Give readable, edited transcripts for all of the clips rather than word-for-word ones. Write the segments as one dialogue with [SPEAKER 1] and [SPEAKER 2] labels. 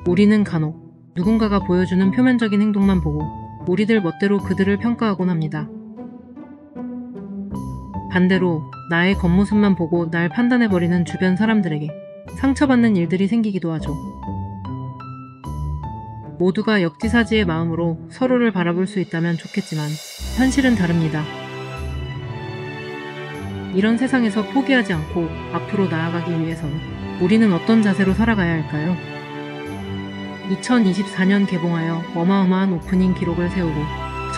[SPEAKER 1] 우리는 간혹 누군가가 보여주는 표면적인 행동만 보고 우리들 멋대로 그들을 평가하곤 합니다. 반대로 나의 겉모습만 보고 날 판단해버리는 주변 사람들에게 상처받는 일들이 생기기도 하죠. 모두가 역지사지의 마음으로 서로를 바라볼 수 있다면 좋겠지만 현실은 다릅니다. 이런 세상에서 포기하지 않고 앞으로 나아가기 위해선 우리는 어떤 자세로 살아가야 할까요? 2024년 개봉하여 어마어마한 오프닝 기록을 세우고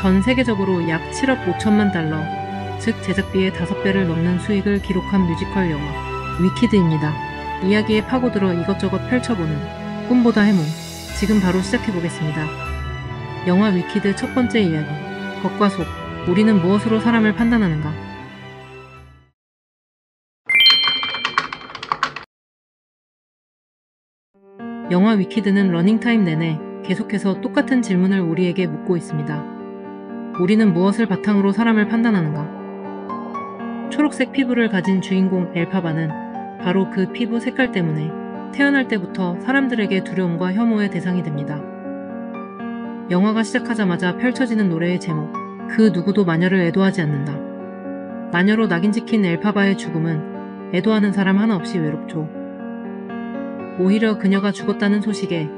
[SPEAKER 1] 전 세계적으로 약 7억 5천만 달러, 즉 제작비의 5배를 넘는 수익을 기록한 뮤지컬 영화 위키드입니다. 이야기에 파고들어 이것저것 펼쳐보는 꿈보다 해몽, 지금 바로 시작해보겠습니다. 영화 위키드 첫 번째 이야기, 겉과 속, 우리는 무엇으로 사람을 판단하는가? 영화 위키드는 러닝타임 내내 계속해서 똑같은 질문을 우리에게 묻고 있습니다. 우리는 무엇을 바탕으로 사람을 판단하는가? 초록색 피부를 가진 주인공 엘파바는 바로 그 피부 색깔 때문에 태어날 때부터 사람들에게 두려움과 혐오의 대상이 됩니다. 영화가 시작하자마자 펼쳐지는 노래의 제목, 그 누구도 마녀를 애도하지 않는다. 마녀로 낙인 찍힌 엘파바의 죽음은 애도하는 사람 하나 없이 외롭죠. 오히려 그녀가 죽었다는 소식에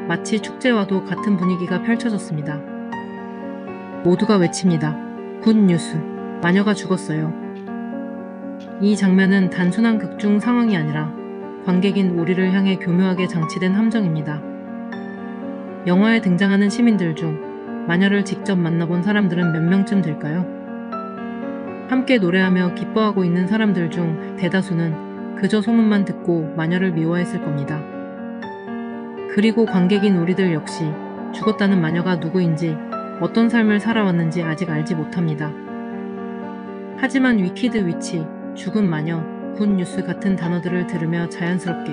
[SPEAKER 1] 마치 축제와도 같은 분위기가 펼쳐졌습니다. 모두가 외칩니다. 굿 뉴스, 마녀가 죽었어요. 이 장면은 단순한 극중 상황이 아니라 관객인 우리를 향해 교묘하게 장치된 함정입니다. 영화에 등장하는 시민들 중 마녀를 직접 만나본 사람들은 몇 명쯤 될까요? 함께 노래하며 기뻐하고 있는 사람들 중 대다수는 그저 소문만 듣고 마녀를 미워했을 겁니다. 그리고 관객인 우리들 역시 죽었다는 마녀가 누구인지 어떤 삶을 살아왔는지 아직 알지 못합니다. 하지만 위키드 위치, 죽은 마녀, 굿 뉴스 같은 단어들을 들으며 자연스럽게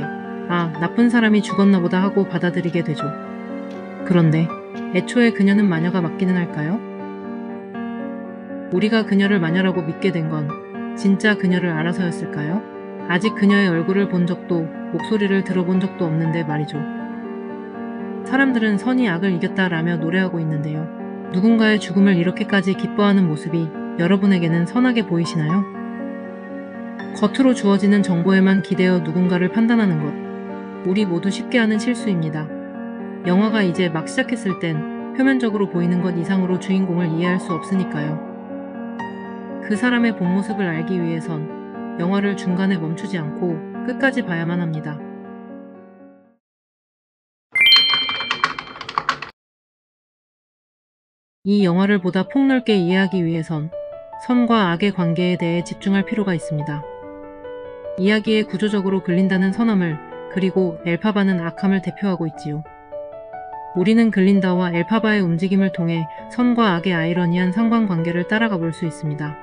[SPEAKER 1] 아, 나쁜 사람이 죽었나 보다 하고 받아들이게 되죠. 그런데 애초에 그녀는 마녀가 맞기는 할까요? 우리가 그녀를 마녀라고 믿게 된 건 진짜 그녀를 알아서였을까요? 아직 그녀의 얼굴을 본 적도 목소리를 들어본 적도 없는데 말이죠. 사람들은 선이 악을 이겼다라며 노래하고 있는데요. 누군가의 죽음을 이렇게까지 기뻐하는 모습이 여러분에게는 선하게 보이시나요? 겉으로 주어지는 정보에만 기대어 누군가를 판단하는 것, 우리 모두 쉽게 하는 실수입니다. 영화가 이제 막 시작했을 땐 표면적으로 보이는 것 이상으로 주인공을 이해할 수 없으니까요. 그 사람의 본 모습을 알기 위해선 영화를 중간에 멈추지 않고 끝까지 봐야만 합니다. 이 영화를 보다 폭넓게 이해하기 위해선 선과 악의 관계에 대해 집중할 필요가 있습니다. 이야기에 구조적으로 글린다는 선함을, 그리고 엘파바는 악함을 대표하고 있지요. 우리는 글린다와 엘파바의 움직임을 통해 선과 악의 아이러니한 상관관계를 따라가 볼 수 있습니다.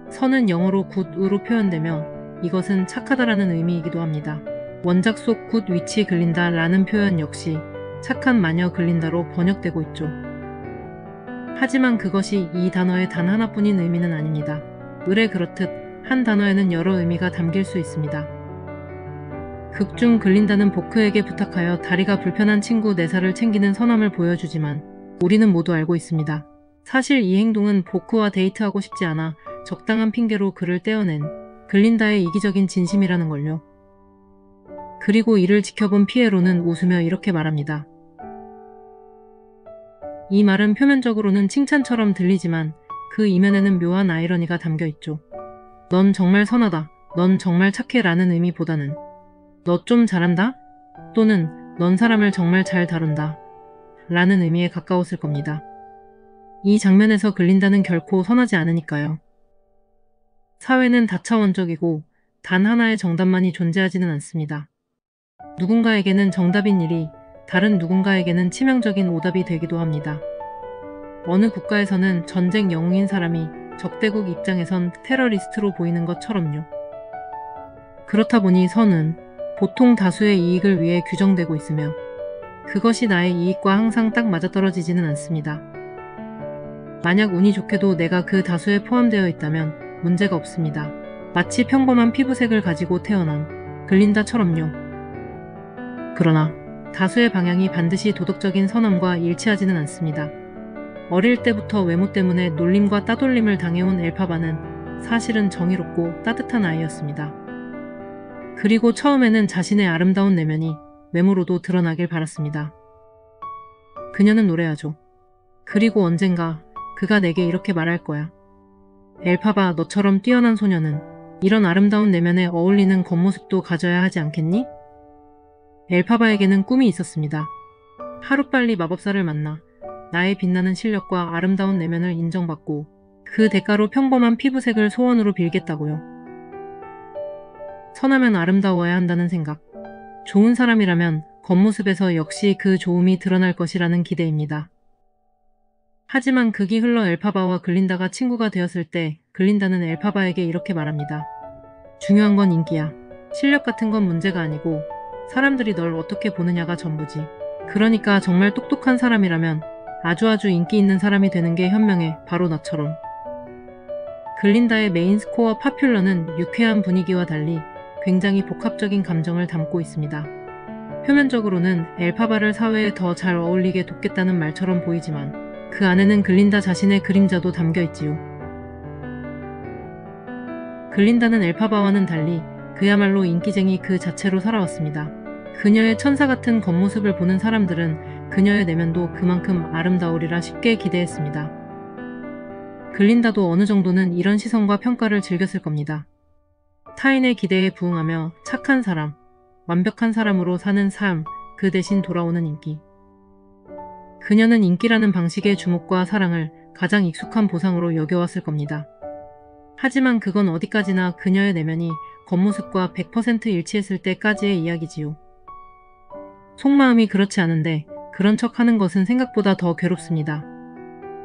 [SPEAKER 1] 선은 영어로 굿으로 표현되며 이것은 착하다라는 의미이기도 합니다. 원작 속 굿 위치 글린다 라는 표현 역시 착한 마녀 글린다로 번역되고 있죠. 하지만 그것이 이 단어의 단 하나뿐인 의미는 아닙니다. 을에 그렇듯 한 단어에는 여러 의미가 담길 수 있습니다. 극중 글린다는 보크에게 부탁하여 다리가 불편한 친구 네사를 챙기는 선함을 보여주지만 우리는 모두 알고 있습니다. 사실 이 행동은 보크와 데이트하고 싶지 않아 적당한 핑계로 그를 떼어낸 글린다의 이기적인 진심이라는 걸요. 그리고 이를 지켜본 피에로는 웃으며 이렇게 말합니다. 이 말은 표면적으로는 칭찬처럼 들리지만 그 이면에는 묘한 아이러니가 담겨 있죠. 넌 정말 선하다, 넌 정말 착해 라는 의미보다는 너 좀 잘한다? 또는 넌 사람을 정말 잘 다룬다 라는 의미에 가까웠을 겁니다. 이 장면에서 글린다는 결코 선하지 않으니까요. 사회는 다차원적이고 단 하나의 정답만이 존재하지는 않습니다. 누군가에게는 정답인 일이 다른 누군가에게는 치명적인 오답이 되기도 합니다. 어느 국가에서는 전쟁 영웅인 사람이 적대국 입장에선 테러리스트로 보이는 것처럼요. 그렇다 보니 선은 보통 다수의 이익을 위해 규정되고 있으며 그것이 나의 이익과 항상 딱 맞아떨어지지는 않습니다. 만약 운이 좋게도 내가 그 다수에 포함되어 있다면 문제가 없습니다. 마치 평범한 피부색을 가지고 태어난 글린다처럼요. 그러나 다수의 방향이 반드시 도덕적인 선함과 일치하지는 않습니다. 어릴 때부터 외모 때문에 놀림과 따돌림을 당해온 엘파바는 사실은 정의롭고 따뜻한 아이였습니다. 그리고 처음에는 자신의 아름다운 내면이 외모로도 드러나길 바랐습니다. 그녀는 노래하죠. 그리고 언젠가 그가 내게 이렇게 말할 거야. 엘파바, 너처럼 뛰어난 소녀는 이런 아름다운 내면에 어울리는 겉모습도 가져야 하지 않겠니? 엘파바에게는 꿈이 있었습니다. 하루빨리 마법사를 만나 나의 빛나는 실력과 아름다운 내면을 인정받고 그 대가로 평범한 피부색을 소원으로 빌겠다고요. 선하면 아름다워야 한다는 생각. 좋은 사람이라면 겉모습에서 역시 그 좋음이 드러날 것이라는 기대입니다. 하지만 극이 흘러 엘파바와 글린다가 친구가 되었을 때 글린다는 엘파바에게 이렇게 말합니다. 중요한 건 인기야. 실력 같은 건 문제가 아니고 사람들이 널 어떻게 보느냐가 전부지. 그러니까 정말 똑똑한 사람이라면 아주 인기 있는 사람이 되는 게 현명해. 바로 너처럼. 글린다의 메인 스코어 파퓰러는 유쾌한 분위기와 달리 굉장히 복합적인 감정을 담고 있습니다. 표면적으로는 엘파바를 사회에 더 잘 어울리게 돕겠다는 말처럼 보이지만 그 안에는 글린다 자신의 그림자도 담겨 있지요. 글린다는 엘파바와는 달리 그야말로 인기쟁이 그 자체로 살아왔습니다. 그녀의 천사 같은 겉모습을 보는 사람들은 그녀의 내면도 그만큼 아름다우리라 쉽게 기대했습니다. 글린다도 어느 정도는 이런 시선과 평가를 즐겼을 겁니다. 타인의 기대에 부응하며 착한 사람, 완벽한 사람으로 사는 삶, 그 대신 돌아오는 인기. 그녀는 인기라는 방식의 주목과 사랑을 가장 익숙한 보상으로 여겨왔을 겁니다. 하지만 그건 어디까지나 그녀의 내면이 겉모습과 100% 일치했을 때까지의 이야기지요. 속마음이 그렇지 않은데 그런 척 하는 것은 생각보다 더 괴롭습니다.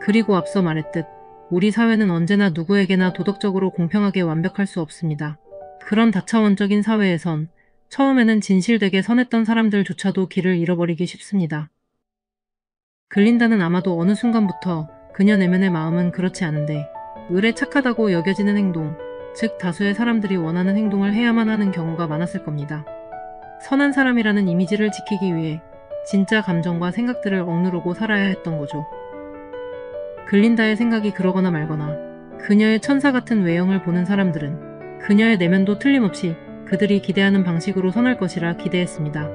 [SPEAKER 1] 그리고 앞서 말했듯 우리 사회는 언제나 누구에게나 도덕적으로 공평하게 완벽할 수 없습니다. 그런 다차원적인 사회에선 처음에는 진실되게 선했던 사람들조차도 길을 잃어버리기 쉽습니다. 글린다는 아마도 어느 순간부터 그녀 내면의 마음은 그렇지 않은데 을에 착하다고 여겨지는 행동, 즉 다수의 사람들이 원하는 행동을 해야만 하는 경우가 많았을 겁니다. 선한 사람이라는 이미지를 지키기 위해 진짜 감정과 생각들을 억누르고 살아야 했던 거죠. 글린다의 생각이 그러거나 말거나 그녀의 천사 같은 외형을 보는 사람들은 그녀의 내면도 틀림없이 그들이 기대하는 방식으로 선할 것이라 기대했습니다.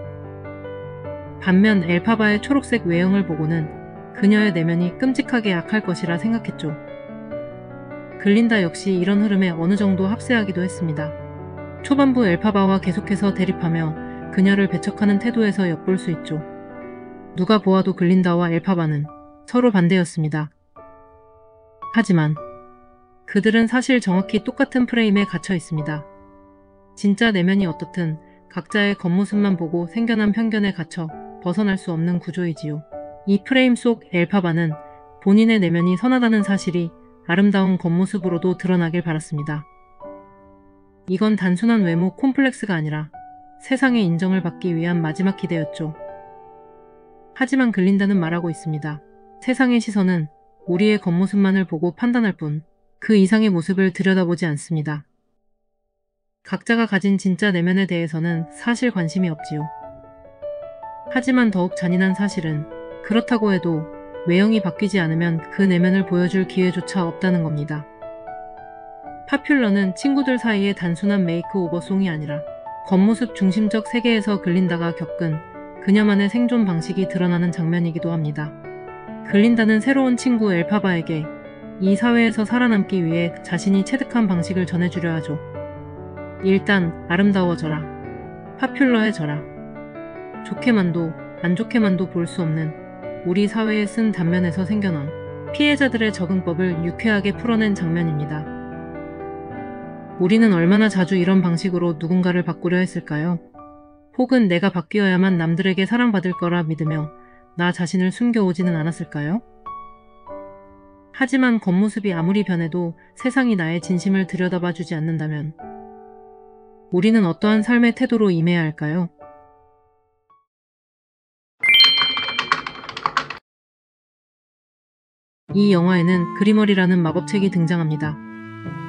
[SPEAKER 1] 반면 엘파바의 초록색 외형을 보고는 그녀의 내면이 끔찍하게 악할 것이라 생각했죠. 글린다 역시 이런 흐름에 어느 정도 합세하기도 했습니다. 초반부 엘파바와 계속해서 대립하며 그녀를 배척하는 태도에서 엿볼 수 있죠. 누가 보아도 글린다와 엘파바는 서로 반대였습니다. 하지만 그들은 사실 정확히 똑같은 프레임에 갇혀 있습니다. 진짜 내면이 어떻든 각자의 겉모습만 보고 생겨난 편견에 갇혀 벗어날 수 없는 구조이지요. 이 프레임 속 엘파바는 본인의 내면이 선하다는 사실이 아름다운 겉모습으로도 드러나길 바랐습니다. 이건 단순한 외모 콤플렉스가 아니라 세상의 인정을 받기 위한 마지막 기대였죠. 하지만 글린다는 말하고 있습니다. 세상의 시선은 우리의 겉모습만을 보고 판단할 뿐 그 이상의 모습을 들여다보지 않습니다. 각자가 가진 진짜 내면에 대해서는 사실 관심이 없지요. 하지만 더욱 잔인한 사실은 그렇다고 해도 외형이 바뀌지 않으면 그 내면을 보여줄 기회조차 없다는 겁니다. 파퓰러는 친구들 사이의 단순한 메이크오버송이 아니라 겉모습 중심적 세계에서 글린다가 겪은 그녀만의 생존 방식이 드러나는 장면이기도 합니다. 글린다는 새로운 친구 엘파바에게 이 사회에서 살아남기 위해 자신이 체득한 방식을 전해주려 하죠. 일단 아름다워져라. 파퓰러해져라. 좋게만도 안 좋게만도 볼 수 없는 우리 사회의 쓴 단면에서 생겨난 피해자들의 적응법을 유쾌하게 풀어낸 장면입니다. 우리는 얼마나 자주 이런 방식으로 누군가를 바꾸려 했을까요? 혹은 내가 바뀌어야만 남들에게 사랑받을 거라 믿으며 나 자신을 숨겨오지는 않았을까요? 하지만 겉모습이 아무리 변해도 세상이 나의 진심을 들여다봐주지 않는다면 우리는 어떠한 삶의 태도로 임해야 할까요? 이 영화에는 그리머리라는 마법책이 등장합니다.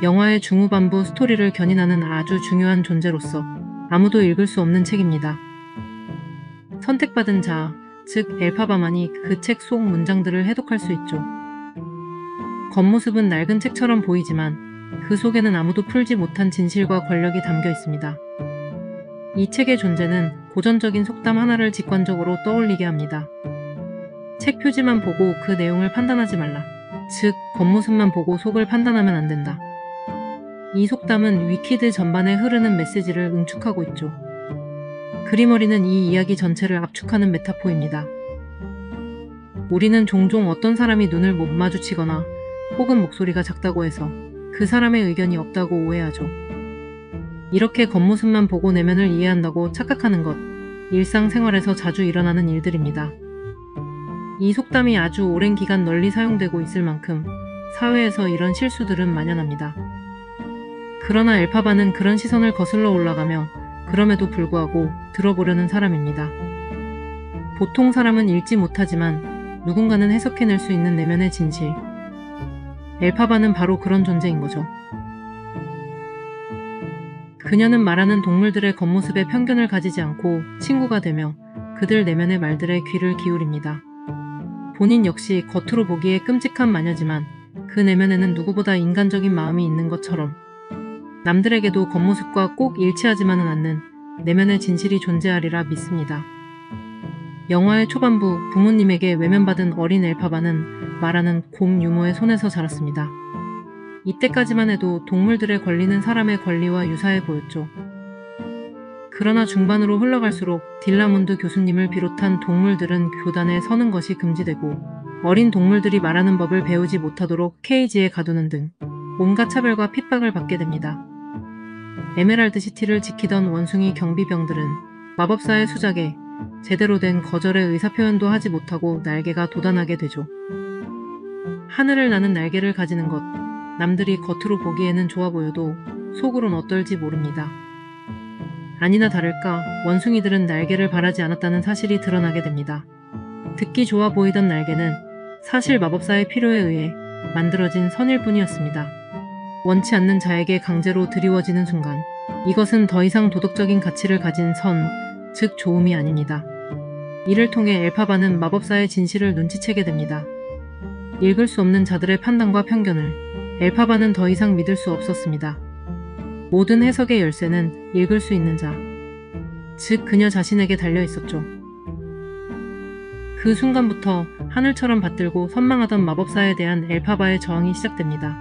[SPEAKER 1] 영화의 중후반부 스토리를 견인하는 아주 중요한 존재로서 아무도 읽을 수 없는 책입니다. 선택받은 자, 즉 엘파바만이 그 책 속 문장들을 해독할 수 있죠. 겉모습은 낡은 책처럼 보이지만 그 속에는 아무도 풀지 못한 진실과 권력이 담겨 있습니다. 이 책의 존재는 고전적인 속담 하나를 직관적으로 떠올리게 합니다. 책 표지만 보고 그 내용을 판단하지 말라. 즉, 겉모습만 보고 속을 판단하면 안 된다. 이 속담은 위키드 전반에 흐르는 메시지를 응축하고 있죠. 그리머리는 이 이야기 전체를 압축하는 메타포입니다. 우리는 종종 어떤 사람이 눈을 못 마주치거나 혹은 목소리가 작다고 해서 그 사람의 의견이 없다고 오해하죠. 이렇게 겉모습만 보고 내면을 이해한다고 착각하는 것, 일상생활에서 자주 일어나는 일들입니다. 이 속담이 아주 오랜 기간 널리 사용되고 있을 만큼 사회에서 이런 실수들은 만연합니다. 그러나 엘파바는 그런 시선을 거슬러 올라가며 그럼에도 불구하고 들어보려는 사람입니다. 보통 사람은 읽지 못하지만 누군가는 해석해낼 수 있는 내면의 진실. 엘파바는 바로 그런 존재인 거죠. 그녀는 말하는 동물들의 겉모습에 편견을 가지지 않고 친구가 되며 그들 내면의 말들에 귀를 기울입니다. 본인 역시 겉으로 보기에 끔찍한 마녀지만 그 내면에는 누구보다 인간적인 마음이 있는 것처럼 남들에게도 겉모습과 꼭 일치하지만은 않는 내면의 진실이 존재하리라 믿습니다. 영화의 초반부 부모님에게 외면받은 어린 엘파바는 말하는 곰 유모의 손에서 자랐습니다. 이때까지만 해도 동물들의 권리는 사람의 권리와 유사해 보였죠. 그러나 중반으로 흘러갈수록 딜라몬드 교수님을 비롯한 동물들은 교단에 서는 것이 금지되고 어린 동물들이 말하는 법을 배우지 못하도록 케이지에 가두는 등 온갖 차별과 핍박을 받게 됩니다. 에메랄드 시티를 지키던 원숭이 경비병들은 마법사의 수작에 제대로 된 거절의 의사표현도 하지 못하고 날개가 도단하게 되죠. 하늘을 나는 날개를 가지는 것, 남들이 겉으로 보기에는 좋아 보여도 속으론 어떨지 모릅니다. 아니나 다를까 원숭이들은 날개를 바라지 않았다는 사실이 드러나게 됩니다. 듣기 좋아 보이던 날개는 사실 마법사의 필요에 의해 만들어진 선일 뿐이었습니다. 원치 않는 자에게 강제로 드리워지는 순간 이것은 더 이상 도덕적인 가치를 가진 선, 즉 좋음이 아닙니다. 이를 통해 엘파바는 마법사의 진실을 눈치채게 됩니다. 읽을 수 없는 자들의 판단과 편견을 엘파바는 더 이상 믿을 수 없었습니다. 모든 해석의 열쇠는 읽을 수 있는 자, 즉 그녀 자신에게 달려 있었죠. 그 순간부터 하늘처럼 받들고 선망하던 마법사에 대한 엘파바의 저항이 시작됩니다.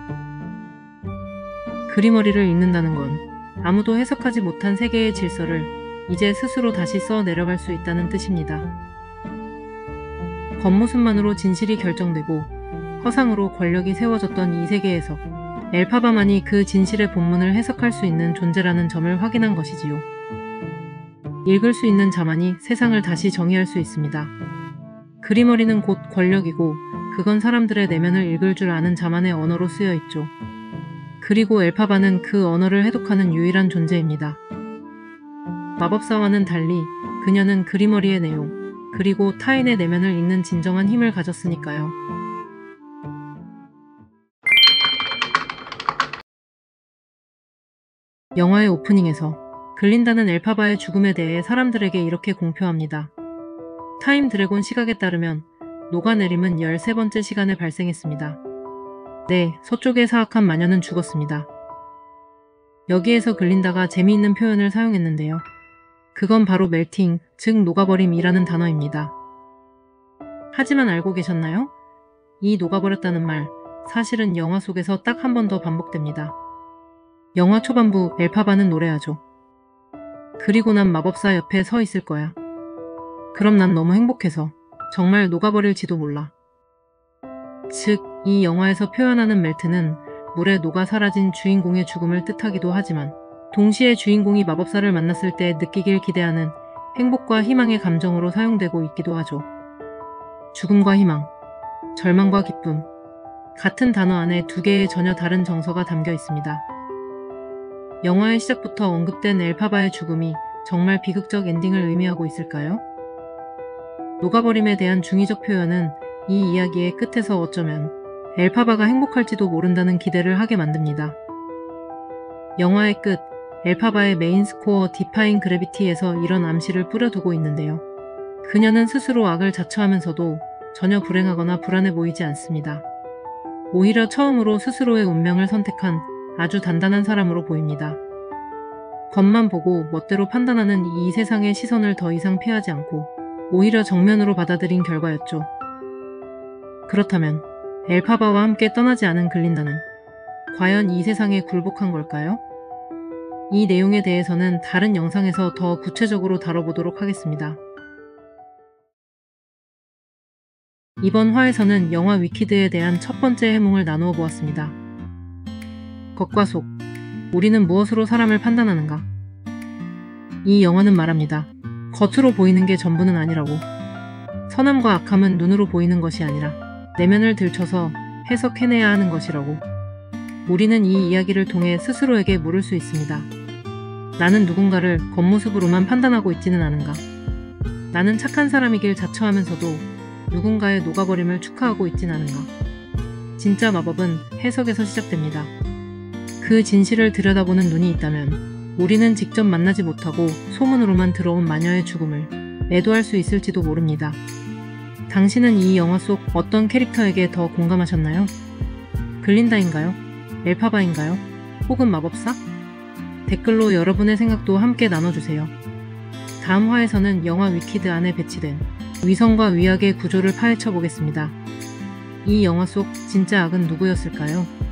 [SPEAKER 1] 그리머리를 읽는다는 건 아무도 해석하지 못한 세계의 질서를 이제 스스로 다시 써 내려갈 수 있다는 뜻입니다. 겉모습만으로 진실이 결정되고 허상으로 권력이 세워졌던 이 세계에서 엘파바만이 그 진실의 본문을 해석할 수 있는 존재라는 점을 확인한 것이지요. 읽을 수 있는 자만이 세상을 다시 정의할 수 있습니다. 그리머리는 곧 권력이고 그건 사람들의 내면을 읽을 줄 아는 자만의 언어로 쓰여 있죠. 그리고 엘파바는 그 언어를 해독하는 유일한 존재입니다. 마법사와는 달리 그녀는 그리머리의 내용, 그리고 타인의 내면을 읽는 진정한 힘을 가졌으니까요. 영화의 오프닝에서 글린다는 엘파바의 죽음에 대해 사람들에게 이렇게 공표합니다. 타임 드래곤 시각에 따르면 녹아내림은 13번째 시간에 발생했습니다. 네, 서쪽의 사악한 마녀는 죽었습니다. 여기에서 글린다가 재미있는 표현을 사용했는데요. 그건 바로 멜팅, 즉 녹아버림이라는 단어입니다. 하지만 알고 계셨나요? 이 녹아버렸다는 말, 사실은 영화 속에서 딱 한 번 더 반복됩니다. 영화 초반부 엘파바는 노래하죠. 그리고 난 마법사 옆에 서 있을 거야. 그럼 난 너무 행복해서 정말 녹아버릴지도 몰라. 즉, 이 영화에서 표현하는 멜트는 물에 녹아 사라진 주인공의 죽음을 뜻하기도 하지만 동시에 주인공이 마법사를 만났을 때 느끼길 기대하는 행복과 희망의 감정으로 사용되고 있기도 하죠. 죽음과 희망, 절망과 기쁨, 같은 단어 안에 두 개의 전혀 다른 정서가 담겨 있습니다. 영화의 시작부터 언급된 엘파바의 죽음이 정말 비극적 엔딩을 의미하고 있을까요? 녹아버림에 대한 중의적 표현은 이 이야기의 끝에서 어쩌면 엘파바가 행복할지도 모른다는 기대를 하게 만듭니다. 영화의 끝, 엘파바의 메인 스코어 디파인 그래비티에서 이런 암시를 뿌려두고 있는데요. 그녀는 스스로 악을 자처하면서도 전혀 불행하거나 불안해 보이지 않습니다. 오히려 처음으로 스스로의 운명을 선택한 아주 단단한 사람으로 보입니다. 겉만 보고 멋대로 판단하는 이 세상의 시선을 더 이상 피하지 않고 오히려 정면으로 받아들인 결과였죠. 그렇다면 엘파바와 함께 떠나지 않은 글린다는 과연 이 세상에 굴복한 걸까요? 이 내용에 대해서는 다른 영상에서 더 구체적으로 다뤄보도록 하겠습니다. 이번 화에서는 영화 위키드에 대한 첫 번째 해몽을 나누어 보았습니다. 겉과 속, 우리는 무엇으로 사람을 판단하는가? 이 영화는 말합니다. 겉으로 보이는 게 전부는 아니라고. 선함과 악함은 눈으로 보이는 것이 아니라 내면을 들춰서 해석해내야 하는 것이라고. 우리는 이 이야기를 통해 스스로에게 물을 수 있습니다. 나는 누군가를 겉모습으로만 판단하고 있지는 않은가? 나는 착한 사람이길 자처하면서도 누군가의 녹아버림을 축하하고 있진 않은가? 진짜 마법은 해석에서 시작됩니다. 그 진실을 들여다보는 눈이 있다면 우리는 직접 만나지 못하고 소문으로만 들어온 마녀의 죽음을 애도할 수 있을지도 모릅니다. 당신은 이 영화 속 어떤 캐릭터에게 더 공감하셨나요? 글린다인가요? 엘파바인가요? 혹은 마법사? 댓글로 여러분의 생각도 함께 나눠주세요. 다음 화에서는 영화 위키드 안에 배치된 위선과 위악의 구조를 파헤쳐 보겠습니다. 이 영화 속 진짜 악은 누구였을까요?